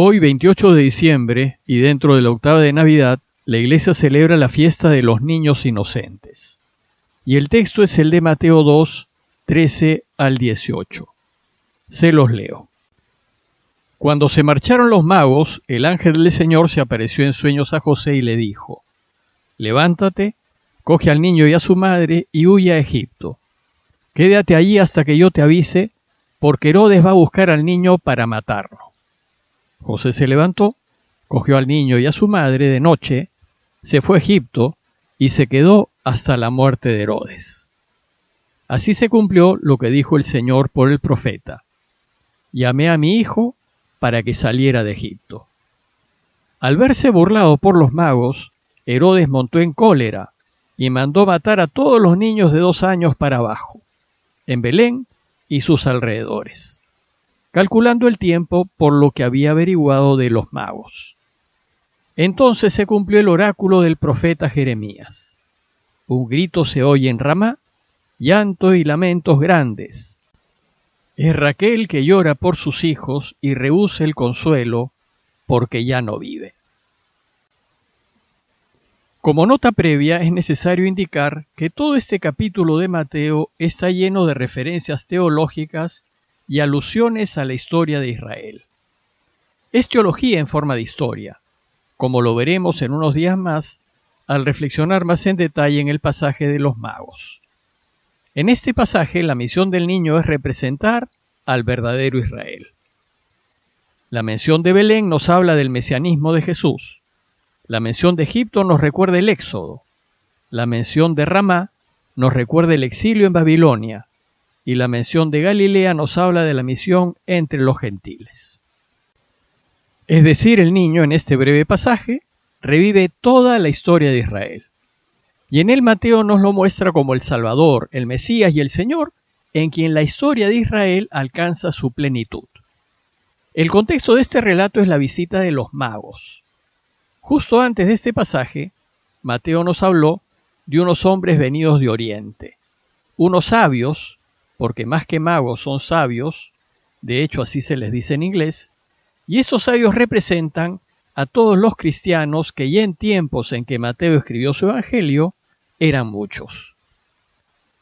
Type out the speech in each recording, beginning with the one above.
Hoy, 28 de diciembre, y dentro de la octava de Navidad, la Iglesia celebra la fiesta de los niños inocentes. Y el texto es el de Mateo 2, 13 al 18. Se los leo. Cuando se marcharon los magos, el ángel del Señor se apareció en sueños a José y le dijo: Levántate, coge al niño y a su madre y huye a Egipto. Quédate allí hasta que yo te avise, porque Herodes va a buscar al niño para matarlo. José se levantó, cogió al niño y a su madre de noche, se fue a Egipto y se quedó hasta la muerte de Herodes. Así se cumplió lo que dijo el Señor por el profeta: Llamé a mi hijo para que saliera de Egipto. Al verse burlado por los magos, Herodes montó en cólera y mandó matar a todos los niños de 2 años para abajo, en Belén y sus alrededores, calculando el tiempo por lo que había averiguado de los magos. Entonces se cumplió el oráculo del profeta Jeremías. Un grito se oye en Ramá, llanto y lamentos grandes. Es Raquel que llora por sus hijos y rehúsa el consuelo porque ya no vive. Como nota previa, es necesario indicar que todo este capítulo de Mateo está lleno de referencias teológicas y alusiones a la historia de Israel. Es teología en forma de historia, como lo veremos en unos días más al reflexionar más en detalle en el pasaje de los magos. En este pasaje, la misión del niño es representar al verdadero Israel. La mención de Belén nos habla del mesianismo de Jesús. La mención de Egipto nos recuerda el Éxodo. La mención de Ramá nos recuerda el exilio en Babilonia. Y la mención de Galilea nos habla de la misión entre los gentiles. Es decir, el niño en este breve pasaje revive toda la historia de Israel. Y en él Mateo nos lo muestra como el Salvador, el Mesías y el Señor, en quien la historia de Israel alcanza su plenitud. El contexto de este relato es la visita de los magos. Justo antes de este pasaje, Mateo nos habló de unos hombres venidos de Oriente, unos sabios, porque más que magos son sabios, de hecho así se les dice en inglés, y esos sabios representan a todos los cristianos que ya en tiempos en que Mateo escribió su evangelio eran muchos.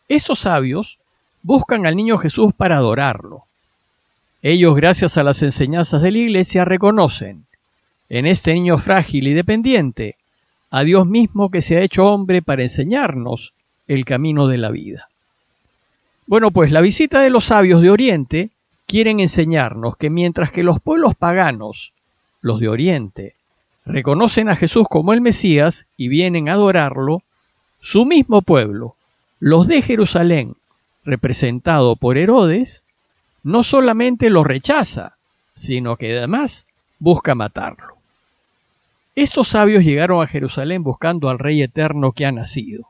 Esos sabios buscan al niño Jesús para adorarlo. Ellos, gracias a las enseñanzas de la Iglesia, reconocen en este niño frágil y dependiente a Dios mismo que se ha hecho hombre para enseñarnos el camino de la vida. Bueno, pues la visita de los sabios de Oriente quieren enseñarnos que mientras que los pueblos paganos, los de Oriente, reconocen a Jesús como el Mesías y vienen a adorarlo, su mismo pueblo, los de Jerusalén, representado por Herodes, no solamente lo rechaza, sino que además busca matarlo. Estos sabios llegaron a Jerusalén buscando al Rey eterno que ha nacido.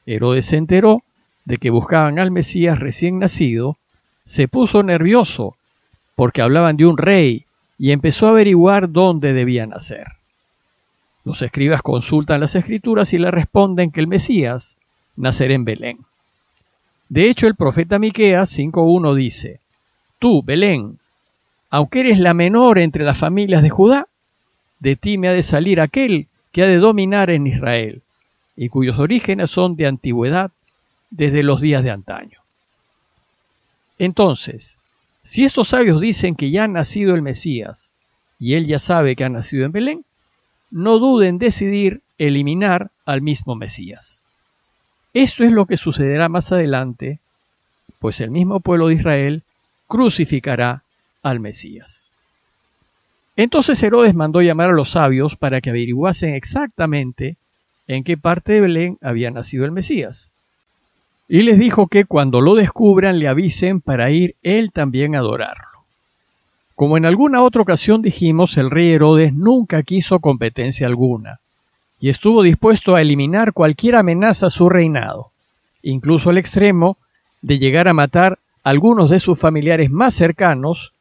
Herodes se enteró de que buscaban al Mesías recién nacido, se puso nervioso porque hablaban de un rey y empezó a averiguar dónde debía nacer. Los escribas consultan las escrituras y le responden que el Mesías nacerá en Belén. De hecho, el profeta Miqueas 5:1 dice: Tú, Belén, aunque eres la menor entre las familias de Judá, de ti me ha de salir aquel que ha de dominar en Israel, y cuyos orígenes son de antigüedad, desde los días de antaño. Entonces, si estos sabios dicen que ya ha nacido el Mesías, y él ya sabe que ha nacido en Belén, no duden en decidir eliminar al mismo Mesías. Eso es lo que sucederá más adelante, pues el mismo pueblo de Israel crucificará al Mesías. Entonces Herodes mandó llamar a los sabios para que averiguasen exactamente en qué parte de Belén había nacido el Mesías. Y les dijo que cuando lo descubran le avisen para ir él también a adorarlo. Como en alguna otra ocasión dijimos, el rey Herodes nunca quiso competencia alguna y estuvo dispuesto a eliminar cualquier amenaza a su reinado, incluso al extremo de llegar a matar a algunos de sus familiares más cercanos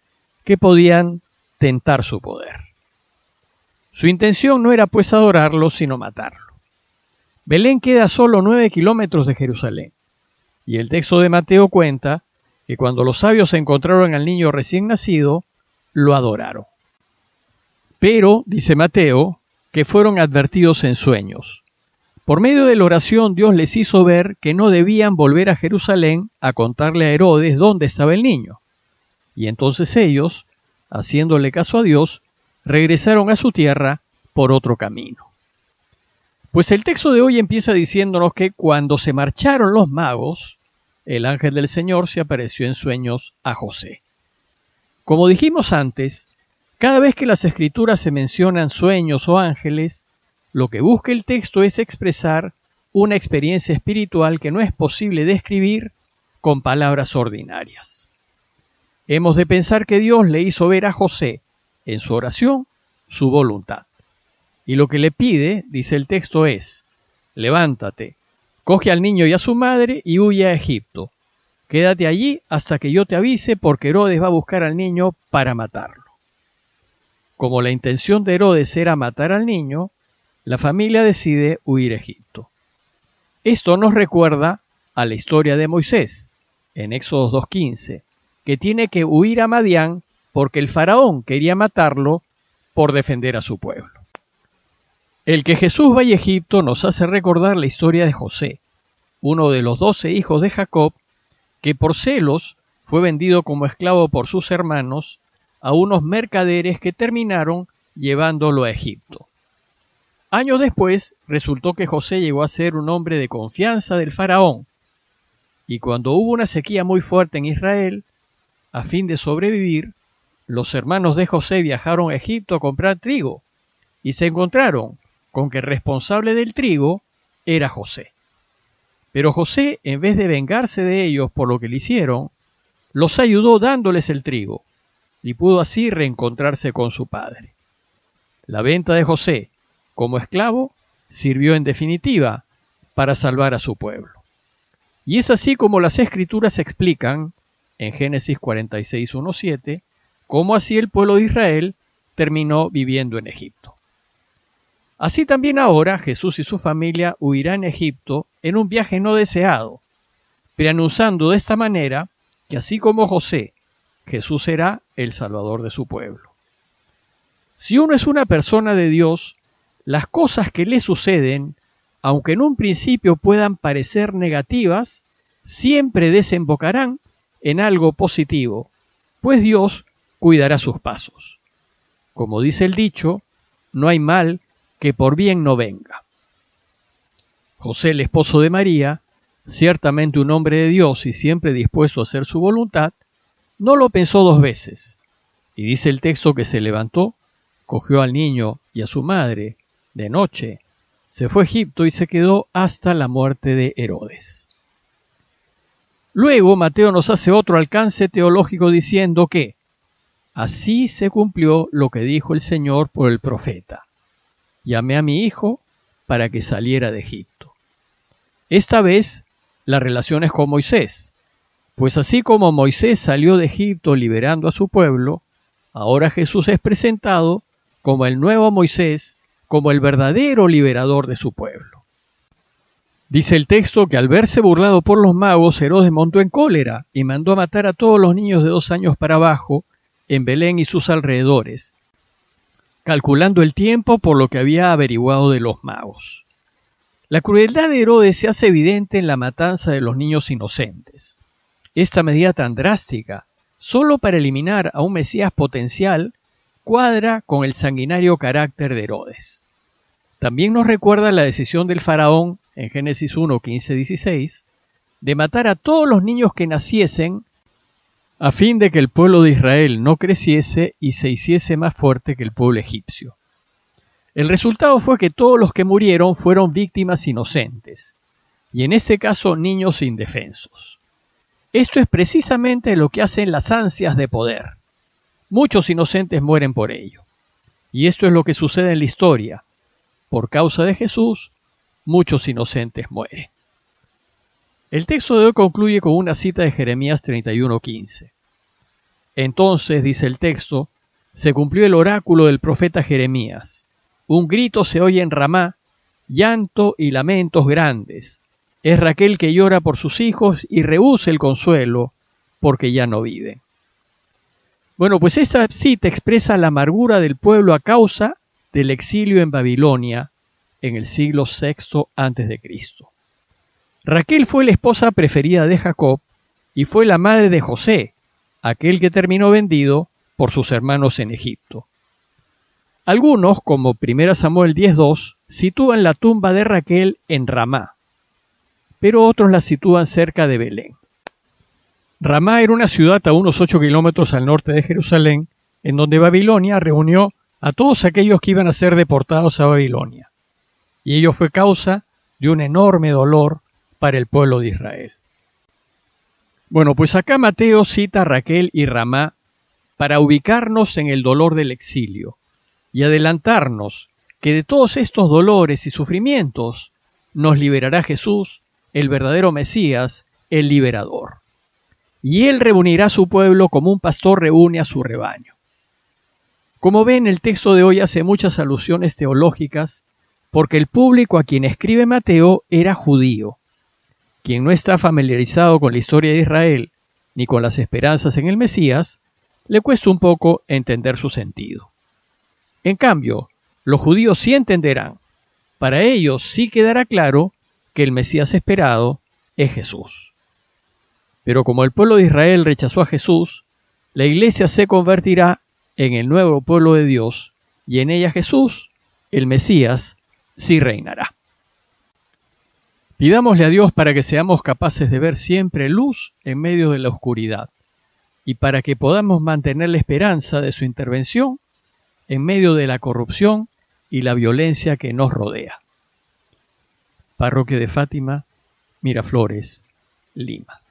que podían tentar su poder. Su intención no era pues adorarlo, sino matarlo. Belén queda a solo 9 kilómetros de Jerusalén, y el texto de Mateo cuenta que cuando los sabios encontraron al niño recién nacido, lo adoraron. Pero, dice Mateo, que fueron advertidos en sueños. Por medio de la oración Dios les hizo ver que no debían volver a Jerusalén a contarle a Herodes dónde estaba el niño. Y entonces ellos, haciéndole caso a Dios, regresaron a su tierra por otro camino. Pues el texto de hoy empieza diciéndonos que cuando se marcharon los magos, el ángel del Señor se apareció en sueños a José. Como dijimos antes, cada vez que las escrituras se mencionan sueños o ángeles, lo que busca el texto es expresar una experiencia espiritual que no es posible describir con palabras ordinarias. Hemos de pensar que Dios le hizo ver a José, en su oración, su voluntad. Y lo que le pide, dice el texto, es: levántate, coge al niño y a su madre y huye a Egipto. Quédate allí hasta que yo te avise, porque Herodes va a buscar al niño para matarlo. Como la intención de Herodes era matar al niño, la familia decide huir a Egipto. Esto nos recuerda a la historia de Moisés, en Éxodo 2:15, que tiene que huir a Madián porque el faraón quería matarlo por defender a su pueblo. El que Jesús vaya a Egipto nos hace recordar la historia de José, uno de los 12 hijos de Jacob, que por celos fue vendido como esclavo por sus hermanos a unos mercaderes que terminaron llevándolo a Egipto. Años después, resultó que José llegó a ser un hombre de confianza del faraón, y cuando hubo una sequía muy fuerte en Israel, a fin de sobrevivir, los hermanos de José viajaron a Egipto a comprar trigo, y se encontraron con que el responsable del trigo era José. Pero José, en vez de vengarse de ellos por lo que le hicieron, los ayudó dándoles el trigo, y pudo así reencontrarse con su padre. La venta de José como esclavo sirvió en definitiva para salvar a su pueblo. Y es así como las Escrituras explican, en Génesis 46:1-7, cómo así el pueblo de Israel terminó viviendo en Egipto. Así también ahora Jesús y su familia huirán a Egipto en un viaje no deseado, preanunciando de esta manera que así como José, Jesús será el Salvador de su pueblo. Si uno es una persona de Dios, las cosas que le suceden, aunque en un principio puedan parecer negativas, siempre desembocarán en algo positivo, pues Dios cuidará sus pasos. Como dice el dicho, no hay mal que por bien no venga. José, el esposo de María, ciertamente un hombre de Dios y siempre dispuesto a hacer su voluntad, no lo pensó 2 veces, y dice el texto que se levantó, cogió al niño y a su madre, de noche, se fue a Egipto y se quedó hasta la muerte de Herodes. Luego Mateo nos hace otro alcance teológico diciendo que así se cumplió lo que dijo el Señor por el profeta: llamé a mi hijo para que saliera de Egipto. Esta vez la relación es con Moisés, pues así como Moisés salió de Egipto liberando a su pueblo, ahora Jesús es presentado como el nuevo Moisés, como el verdadero liberador de su pueblo. Dice el texto que al verse burlado por los magos, Herodes montó en cólera y mandó a matar a todos los niños de 2 años para abajo en Belén y sus alrededores, calculando el tiempo por lo que había averiguado de los magos. La crueldad de Herodes se hace evidente en la matanza de los niños inocentes. Esta medida tan drástica, solo para eliminar a un Mesías potencial, cuadra con el sanguinario carácter de Herodes. También nos recuerda la decisión del faraón, en Génesis 1:15-16, de matar a todos los niños que naciesen, a fin de que el pueblo de Israel no creciese y se hiciese más fuerte que el pueblo egipcio. El resultado fue que todos los que murieron fueron víctimas inocentes, y en ese caso niños indefensos. Esto es precisamente lo que hacen las ansias de poder. Muchos inocentes mueren por ello. Y esto es lo que sucede en la historia. Por causa de Jesús, muchos inocentes mueren. El texto de hoy concluye con una cita de Jeremías 31:15. Entonces, dice el texto, se cumplió el oráculo del profeta Jeremías. Un grito se oye en Ramá, llanto y lamentos grandes. Es Raquel que llora por sus hijos y rehúsa el consuelo, porque ya no viven. Bueno, pues esta cita expresa la amargura del pueblo a causa del exilio en Babilonia en el siglo VI a.C. Raquel fue la esposa preferida de Jacob y fue la madre de José, aquel que terminó vendido por sus hermanos en Egipto. Algunos, como 1 Samuel 10:2, sitúan la tumba de Raquel en Ramá, pero otros la sitúan cerca de Belén. Ramá era una ciudad a unos 8 kilómetros al norte de Jerusalén, en donde Babilonia reunió a todos aquellos que iban a ser deportados a Babilonia, y ello fue causa de un enorme dolor para el pueblo de Israel. Bueno, pues acá Mateo cita a Raquel y Ramá para ubicarnos en el dolor del exilio y adelantarnos que de todos estos dolores y sufrimientos nos liberará Jesús, el verdadero Mesías, el liberador. Y él reunirá a su pueblo como un pastor reúne a su rebaño. Como ven, el texto de hoy hace muchas alusiones teológicas porque el público a quien escribe Mateo era judío. Quien no está familiarizado con la historia de Israel ni con las esperanzas en el Mesías, le cuesta un poco entender su sentido. En cambio, los judíos sí entenderán. Para ellos sí quedará claro que el Mesías esperado es Jesús. Pero como el pueblo de Israel rechazó a Jesús, la iglesia se convertirá en el nuevo pueblo de Dios y en ella Jesús, el Mesías, sí reinará. Pidámosle a Dios para que seamos capaces de ver siempre luz en medio de la oscuridad y para que podamos mantener la esperanza de su intervención en medio de la corrupción y la violencia que nos rodea. Parroquia de Fátima, Miraflores, Lima.